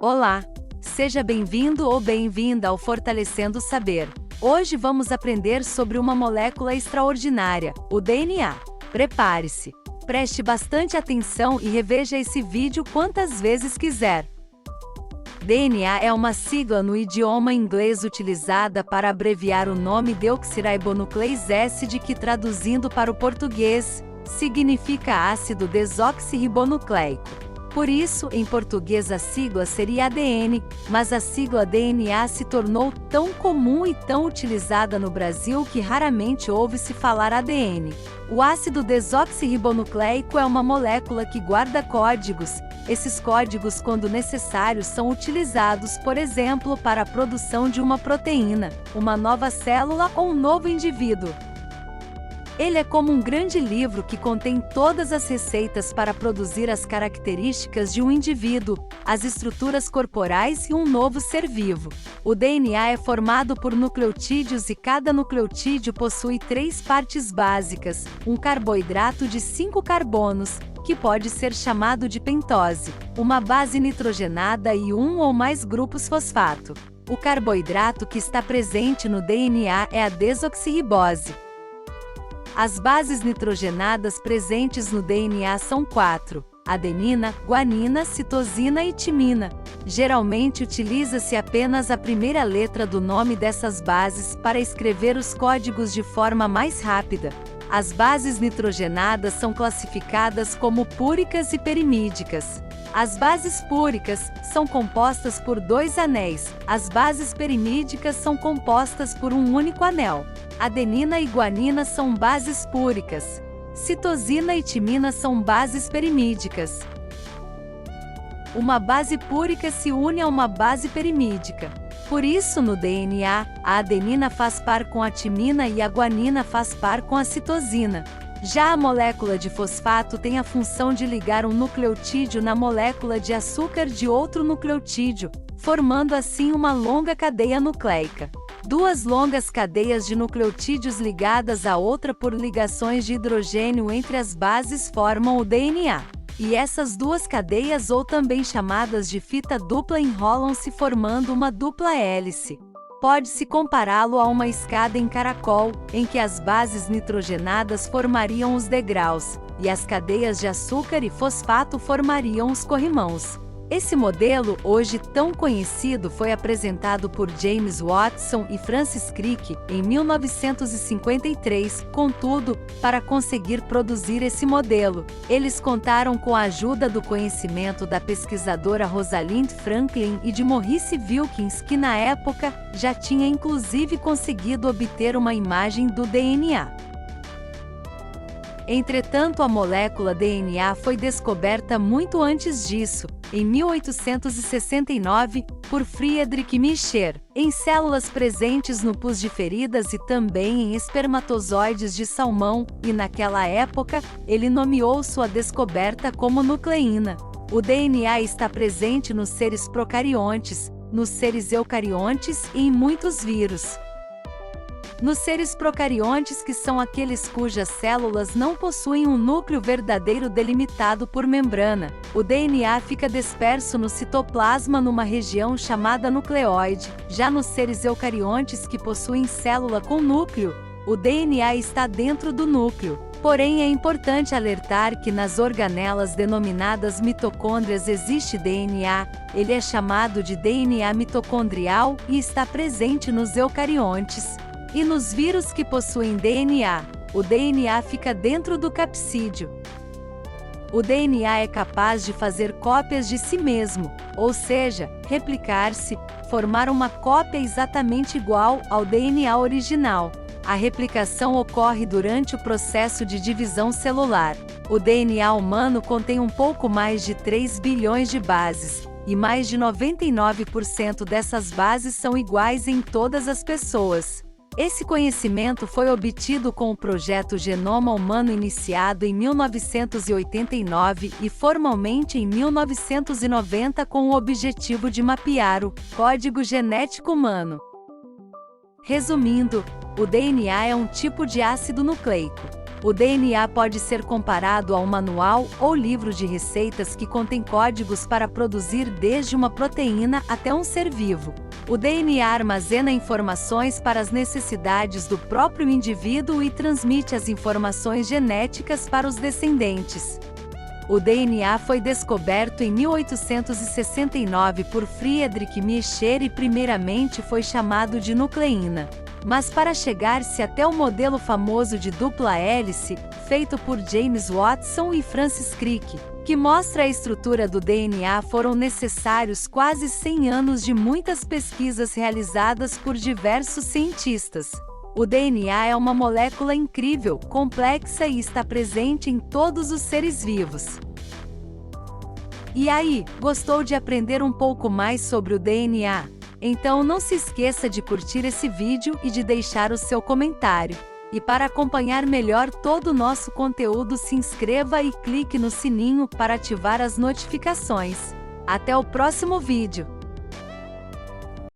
Olá! Seja bem-vindo ou bem-vinda ao Fortalecendo o Saber. Hoje vamos aprender sobre uma molécula extraordinária, o DNA. Prepare-se! Preste bastante atenção e reveja esse vídeo quantas vezes quiser. DNA é uma sigla no idioma inglês utilizada para abreviar o nome deoxirribonucleic acid, que traduzindo para o português, significa ácido desoxirribonucleico. Por isso, em português a sigla seria ADN, mas a sigla DNA se tornou tão comum e tão utilizada no Brasil que raramente ouve-se falar ADN. O ácido desoxirribonucleico é uma molécula que guarda códigos. Esses códigos, quando necessários, são utilizados, por exemplo, para a produção de uma proteína, uma nova célula ou um novo indivíduo. Ele é como um grande livro que contém todas as receitas para produzir as características de um indivíduo, as estruturas corporais e um novo ser vivo. O DNA é formado por nucleotídeos e cada nucleotídeo possui 3 partes básicas, um carboidrato de 5 carbonos, que pode ser chamado de pentose, uma base nitrogenada e um ou mais grupos fosfato. O carboidrato que está presente no DNA é a desoxirribose. As bases nitrogenadas presentes no DNA são 4: adenina, guanina, citosina e timina. Geralmente utiliza-se apenas a primeira letra do nome dessas bases para escrever os códigos de forma mais rápida. As bases nitrogenadas são classificadas como púricas e perimídicas. As bases púricas são compostas por 2 anéis, as bases perimídicas são compostas por um único anel. Adenina e guanina são bases púricas. Citosina e timina são bases perimídicas. Uma base púrica se une a uma base perimídica. Por isso, no DNA, a adenina faz par com a timina e a guanina faz par com a citosina. Já a molécula de fosfato tem a função de ligar um nucleotídeo na molécula de açúcar de outro nucleotídeo, formando assim uma longa cadeia nucleica. 2 longas cadeias de nucleotídeos ligadas à outra por ligações de hidrogênio entre as bases formam o DNA. E essas 2 cadeias, ou também chamadas de fita dupla, enrolam-se formando uma dupla hélice. Pode-se compará-lo a uma escada em caracol, em que as bases nitrogenadas formariam os degraus, e as cadeias de açúcar e fosfato formariam os corrimãos. Esse modelo, hoje tão conhecido, foi apresentado por James Watson e Francis Crick em 1953. Contudo, para conseguir produzir esse modelo, eles contaram com a ajuda do conhecimento da pesquisadora Rosalind Franklin e de Maurice Wilkins, que na época já tinha inclusive conseguido obter uma imagem do DNA. Entretanto, a molécula DNA foi descoberta muito antes disso, em 1869, por Friedrich Miescher, em células presentes no pus de feridas e também em espermatozoides de salmão, e naquela época, ele nomeou sua descoberta como nucleína. O DNA está presente nos seres procariontes, nos seres eucariontes e em muitos vírus. Nos seres procariontes, que são aqueles cujas células não possuem um núcleo verdadeiro delimitado por membrana, o DNA fica disperso no citoplasma numa região chamada nucleoide. Já nos seres eucariontes, que possuem célula com núcleo, o DNA está dentro do núcleo. Porém, é importante alertar que nas organelas denominadas mitocôndrias existe DNA, ele é chamado de DNA mitocondrial e está presente nos eucariontes. E nos vírus que possuem DNA, o DNA fica dentro do capsídeo. O DNA é capaz de fazer cópias de si mesmo, ou seja, replicar-se, formar uma cópia exatamente igual ao DNA original. A replicação ocorre durante o processo de divisão celular. O DNA humano contém um pouco mais de 3 bilhões de bases, e mais de 99% dessas bases são iguais em todas as pessoas. Esse conhecimento foi obtido com o projeto Genoma Humano, iniciado em 1989 e formalmente em 1990, com o objetivo de mapear o código genético humano. Resumindo, o DNA é um tipo de ácido nucleico. O DNA pode ser comparado a um manual ou livro de receitas que contém códigos para produzir desde uma proteína até um ser vivo. O DNA armazena informações para as necessidades do próprio indivíduo e transmite as informações genéticas para os descendentes. O DNA foi descoberto em 1869 por Friedrich Miescher e primeiramente foi chamado de nucleína. Mas para chegar-se até o modelo famoso de dupla hélice, feito por James Watson e Francis Crick, que mostra a estrutura do DNA, foram necessários quase 100 anos de muitas pesquisas realizadas por diversos cientistas. O DNA é uma molécula incrível, complexa e está presente em todos os seres vivos. E aí, gostou de aprender um pouco mais sobre o DNA? Então não se esqueça de curtir esse vídeo e de deixar o seu comentário. E para acompanhar melhor todo o nosso conteúdo, se inscreva e clique no sininho para ativar as notificações. Até o próximo vídeo!